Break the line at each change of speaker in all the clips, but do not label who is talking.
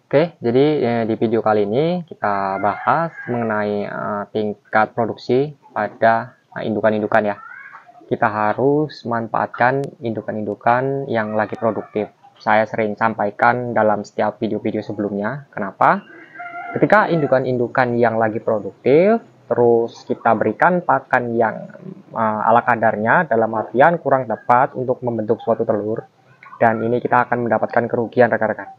Oke, jadi di video kali ini kita bahas mengenai tingkat produksi pada indukan-indukan ya. Kita harus manfaatkan indukan-indukan yang lagi produktif. Saya sering sampaikan dalam setiap video-video sebelumnya. Kenapa? Ketika indukan-indukan yang lagi produktif, terus kita berikan pakan yang ala kadarnya, dalam artian kurang tepat untuk membentuk suatu telur, dan ini kita akan mendapatkan kerugian rekan-rekan.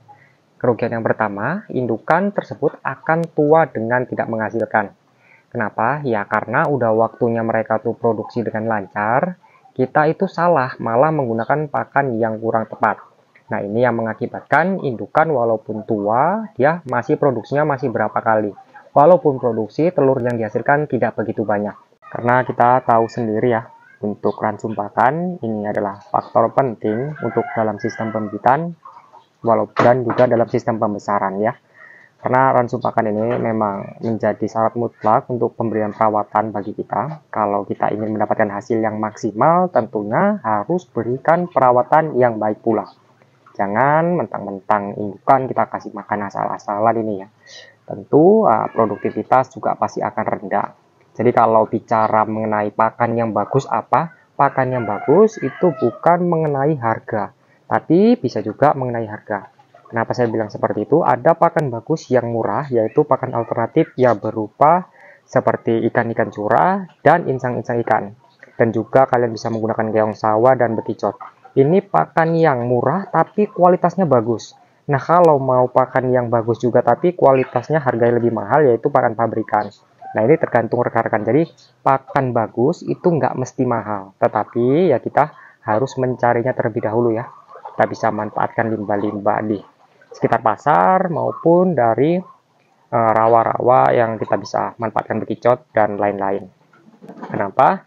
Kerugian yang pertama, indukan tersebut akan tua dengan tidak menghasilkan. Kenapa? Ya karena udah waktunya mereka tuh produksi dengan lancar, kita itu salah, malah menggunakan pakan yang kurang tepat. Nah ini yang mengakibatkan indukan walaupun tua, dia masih produksinya masih berapa kali. Walaupun produksi, telur yang dihasilkan tidak begitu banyak. Karena kita tahu sendiri ya, untuk ransum pakan, ini adalah faktor penting untuk dalam sistem pembibitan, walaupun juga dalam sistem pembesaran ya. Karena ransum pakan ini memang menjadi syarat mutlak untuk pemberian perawatan bagi kita. Kalau kita ingin mendapatkan hasil yang maksimal, tentunya harus berikan perawatan yang baik pula. Jangan mentang-mentang indukan kita kasih makan asal-asalan ini ya. Tentu produktivitas juga pasti akan rendah. Jadi kalau bicara mengenai pakan yang bagus apa? Pakan yang bagus itu bukan mengenai harga, tapi bisa juga mengenai harga. Kenapa saya bilang seperti itu? Ada pakan bagus yang murah, yaitu pakan alternatif yang berupa seperti ikan-ikan curah dan insang-insang ikan. Dan juga kalian bisa menggunakan keong sawah dan bekicot. Ini pakan yang murah tapi kualitasnya bagus. Nah, kalau mau pakan yang bagus juga tapi kualitasnya harganya lebih mahal, yaitu pakan pabrikan. Nah, ini tergantung rekan-rekan. Jadi, pakan bagus itu nggak mesti mahal. Tetapi, ya kita harus mencarinya terlebih dahulu ya. Kita bisa manfaatkan limbah-limbah di sekitar pasar maupun dari rawa-rawa yang kita bisa manfaatkan bekicot dan lain-lain. Kenapa?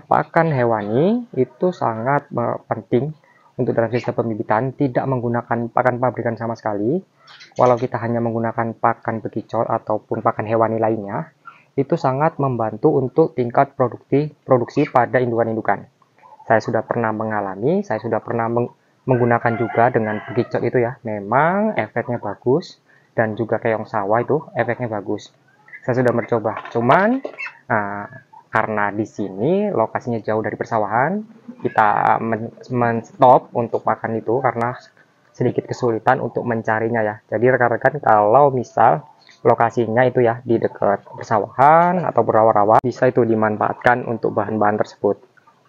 Pakan hewani itu sangat penting untuk dalam sistem pembibitan, tidak menggunakan pakan pabrikan sama sekali. Walau kita hanya menggunakan pakan bekicot ataupun pakan hewani lainnya, itu sangat membantu untuk tingkat produksi pada indukan-indukan. Saya sudah pernah mengalami, saya sudah pernah menggunakan juga dengan bekicot itu ya. Memang efeknya bagus, dan juga keong sawah itu efeknya bagus. Saya sudah mencoba, cuman karena di sini lokasinya jauh dari persawahan, kita men-stop untuk pakan itu karena sedikit kesulitan untuk mencarinya ya. Jadi rekan-rekan kalau misal lokasinya itu ya di dekat persawahan atau rawa-rawa, bisa itu dimanfaatkan untuk bahan-bahan tersebut.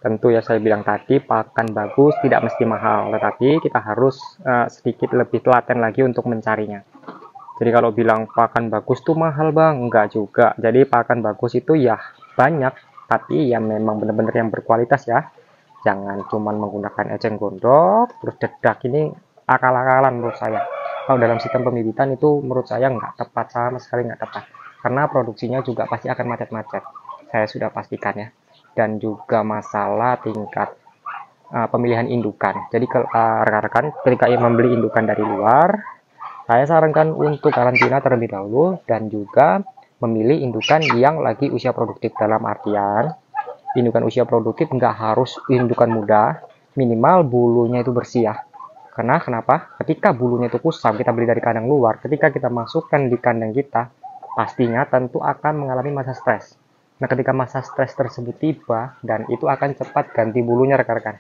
Tentu ya saya bilang tadi, pakan bagus tidak mesti mahal, tetapi kita harus sedikit lebih telaten lagi untuk mencarinya. Jadi kalau bilang pakan bagus tuh mahal bang, enggak juga. Jadi pakan bagus itu ya banyak, tapi ya memang benar-benar yang berkualitas ya. Jangan cuman menggunakan eceng gondok, terus dedak, ini akal-akalan menurut saya. Kalau dalam sistem pembibitan itu menurut saya nggak tepat, sama sekali nggak tepat. Karena produksinya juga pasti akan macet-macet. Saya sudah pastikan ya. Dan juga masalah tingkat pemilihan indukan. Jadi rekan-rekan ketika ingin membeli indukan dari luar, saya sarankan untuk karantina terlebih dahulu dan juga memilih indukan yang lagi usia produktif. Dalam artian, indukan usia produktif nggak harus indukan muda, minimal bulunya itu bersih ya. Karena kenapa? Ketika bulunya itu kusam, kita beli dari kandang luar, ketika kita masukkan di kandang kita, pastinya tentu akan mengalami masa stres. Nah, ketika masa stres tersebut tiba, dan itu akan cepat ganti bulunya rekan-rekan.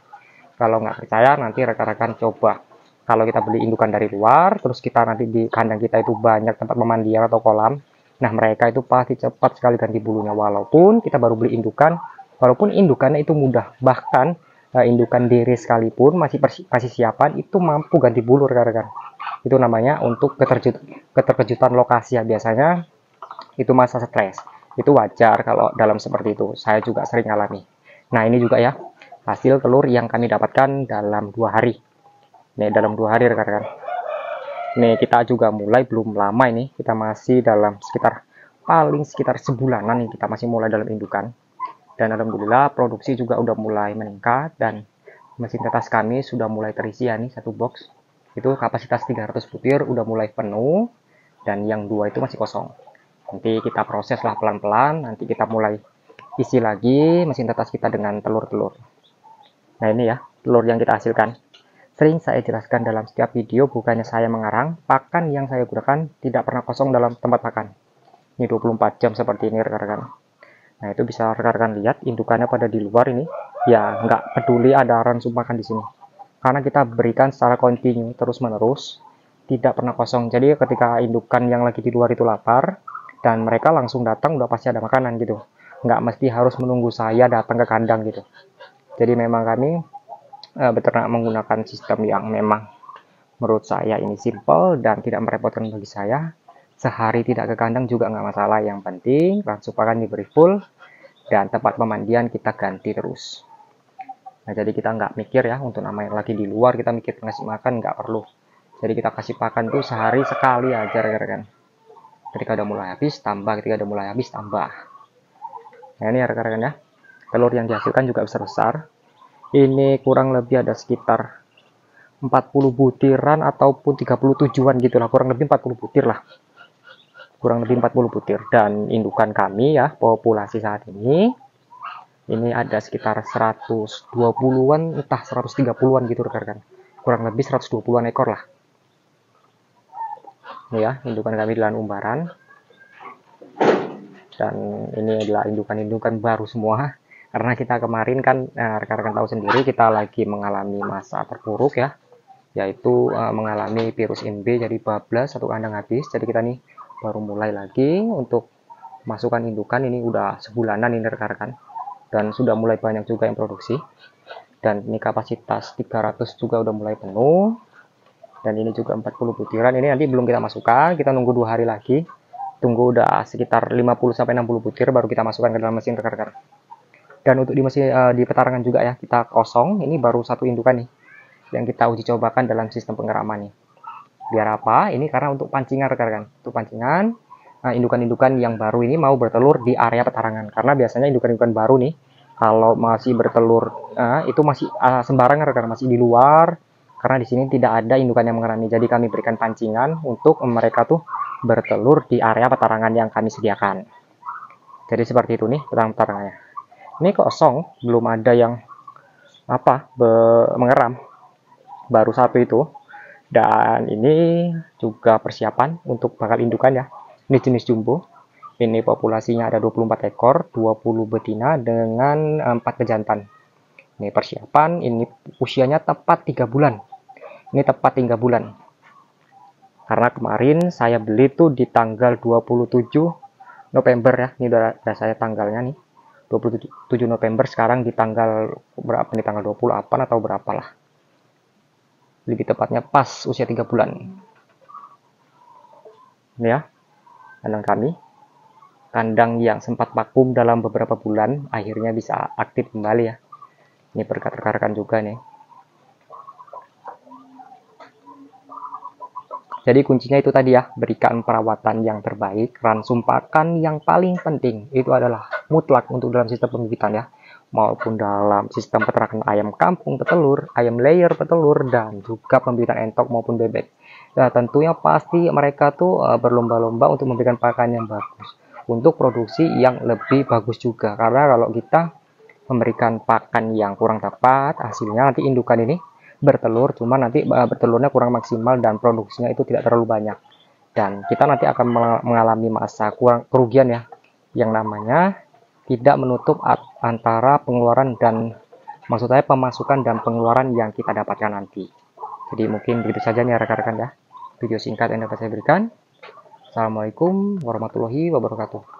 Kalau nggak percaya, nanti rekan-rekan coba. Kalau kita beli indukan dari luar, terus kita nanti di kandang kita itu banyak tempat pemandian atau kolam, nah mereka itu pasti cepat sekali ganti bulunya. Walaupun kita baru beli indukan, walaupun indukannya itu mudah, bahkan indukan diri sekalipun masih siapan, itu mampu ganti bulu rekan-rekan. Itu namanya untuk keterkejutan lokasi ya, biasanya itu masa stres. Itu wajar kalau dalam seperti itu, saya juga sering alami. Nah ini juga ya, hasil telur yang kami dapatkan dalam 2 hari. Nih dalam 2 hari rekan-rekan. Nih kita juga mulai belum lama ini, kita masih dalam sekitar sebulanan nih, kita masih mulai dalam indukan. Dan alhamdulillah produksi juga udah mulai meningkat dan mesin tetas kami sudah mulai terisi ya nih, 1 box. Itu kapasitas 300 butir udah mulai penuh dan yang 2 itu masih kosong. Nanti kita proses lah pelan-pelan, nanti kita mulai isi lagi mesin tetas kita dengan telur-telur. Nah ini ya, telur yang kita hasilkan. Sering saya jelaskan dalam setiap video, bukannya saya mengarang, pakan yang saya gunakan tidak pernah kosong dalam tempat pakan. Ini 24 jam seperti ini rekan-rekan. Nah, itu bisa rekan-rekan lihat indukannya pada di luar ini. Ya, nggak peduli ada ransum pakan di sini. Karena kita berikan secara kontinu, terus-menerus, tidak pernah kosong. Jadi ketika indukan yang lagi di luar itu lapar, dan mereka langsung datang, udah pasti ada makanan gitu. Nggak mesti harus menunggu saya datang ke kandang gitu. Jadi memang kami beternak menggunakan sistem yang memang menurut saya ini simple dan tidak merepotkan bagi saya. Sehari tidak ke kandang juga nggak masalah, yang penting ransum pakan diberi full dan tempat pemandian kita ganti terus. Nah, jadi kita nggak mikir ya untuk namanya lagi di luar kita mikir ngasih makan, nggak perlu. Jadi kita kasih pakan tuh sehari sekali aja rekan-rekan. Ketika udah mulai habis tambah, ketika udah mulai habis tambah. Nah, ini ya rekan-rekan ya, telur yang dihasilkan juga besar-besar. Ini kurang lebih ada sekitar 40 butiran ataupun 37-an gitu lah, kurang lebih 40 butir lah. Kurang lebih 40 butir. Dan indukan kami ya, populasi saat ini ada sekitar 120-an, entah 130-an gitu rekan-rekan. Kurang lebih 120-an ekor lah. Ini ya, indukan kami di lahan umbaran. Dan ini adalah indukan-indukan baru semua. Karena kita kemarin kan rekan-rekan tahu sendiri kita lagi mengalami masa terpuruk ya, yaitu mengalami virus MB, jadi bablas satu kandang habis. Jadi kita nih baru mulai lagi untuk masukkan indukan, ini udah sebulanan ini rekan-rekan, dan sudah mulai banyak juga yang produksi. Dan ini kapasitas 300 juga udah mulai penuh, dan ini juga 40 butiran. Ini nanti belum kita masukkan, kita nunggu 2 hari lagi, tunggu udah sekitar 50-60 butir baru kita masukkan ke dalam mesin rekan-rekan. Dan untuk di mesin di petarangan juga ya, kita kosong. Ini baru satu indukan nih yang kita uji cobakan dalam sistem pengeraman nih. Biar apa? Ini karena untuk pancingan rekan-rekan. Untuk pancingan indukan-indukan yang baru ini mau bertelur di area petarangan. Karena biasanya indukan-indukan baru nih kalau masih bertelur itu masih sembarangan rekan, masih di luar. Karena di sini tidak ada indukan yang mengerami. Jadi kami berikan pancingan untuk mereka tuh bertelur di area petarangan yang kami sediakan. Jadi seperti itu nih petarangannya. Ini kosong, belum ada yang mengeram, baru satu itu. Dan ini juga persiapan untuk bakal indukan ya. Ini jenis jumbo. Ini populasinya ada 24 ekor, 20 betina dengan 4 pejantan. Ini persiapan, ini usianya tepat 3 bulan. Ini tepat 3 bulan. Karena kemarin saya beli tuh di tanggal 27 November ya. Ini udah saya tanggalnya nih. 27 November, sekarang di tanggal berapa nih, tanggal 28 atau berapa lah, lebih tepatnya pas usia 3 bulan. Ini ya kandang kami, kandang yang sempat vakum dalam beberapa bulan akhirnya bisa aktif kembali ya. Ini berkat rekan-rekan juga nih. Jadi kuncinya itu tadi ya, berikan perawatan yang terbaik, ransum pakan yang paling penting itu adalah mutlak untuk dalam sistem pembibitan ya, maupun dalam sistem peternakan ayam kampung petelur, ayam layer petelur, dan juga pembibitan entok maupun bebek. Nah, tentunya pasti mereka tuh berlomba-lomba untuk memberikan pakan yang bagus, untuk produksi yang lebih bagus juga. Karena kalau kita memberikan pakan yang kurang tepat, hasilnya nanti indukan ini bertelur, cuma nanti bertelurnya kurang maksimal dan produksinya itu tidak terlalu banyak. Dan kita nanti akan mengalami masa kerugian ya, yang namanya tidak menutup antara pengeluaran dan maksud saya pemasukan dan pengeluaran yang kita dapatkan nanti. Jadi mungkin begitu saja nih rekan-rekan ya, video singkat yang dapat saya berikan. Assalamualaikum warahmatullahi wabarakatuh.